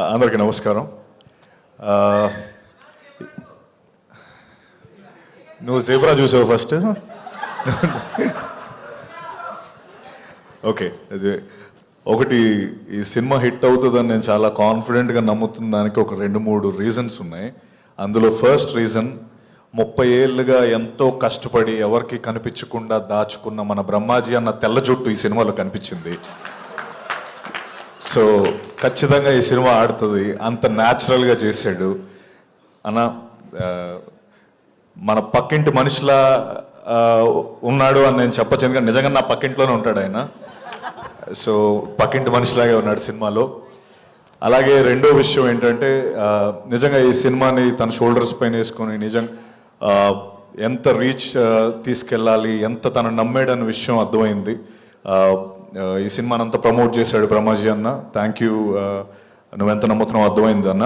అందరికీ నమస్కారం. నువ్వు జేబ్రా చూసావు ఫస్ట్? ఓకే, ఒకటి ఈ సినిమా హిట్ అవుతుందని నేను చాలా కాన్ఫిడెంట్గా నమ్ముతున్న దానికి ఒక 2-3 రీజన్స్ ఉన్నాయి. అందులో ఫస్ట్ రీజన్, 30 ఏళ్ళుగా ఎంతో కష్టపడి ఎవరికి కనిపించకుండా దాచుకున్న మన బ్రహ్మాజీ అన్న తెల్ల జుట్టు ఈ సినిమాలో కనిపించింది. సో ఖచ్చితంగా ఈ సినిమా ఆడుతుంది, అంత న్యాచురల్గా చేశాడు అన్న. మన పక్కింటి మనిషిలా ఉన్నాడు అని నేను చెప్పచ్చు, ఎందుకంటే నిజంగా నా పక్కింట్లోనే ఉంటాడు ఆయన. సో పక్కింటి మనిషిలాగే ఉన్నాడు సినిమాలో. అలాగే రెండో విషయం ఏంటంటే, నిజంగా ఈ సినిమాని తన షోల్డర్స్ పైన వేసుకొని ఎంత రీచ్ తీసుకెళ్ళాలి, ఎంత తను నమ్మాడన్న విషయం అర్థమైంది. ఈ సినిమాని అంతా ప్రమోట్ చేశాడు బ్రహ్మాజీ అన్న. Thank you. నువ్వెంత నమ్ముతున్నావు అర్థమైంది అన్న.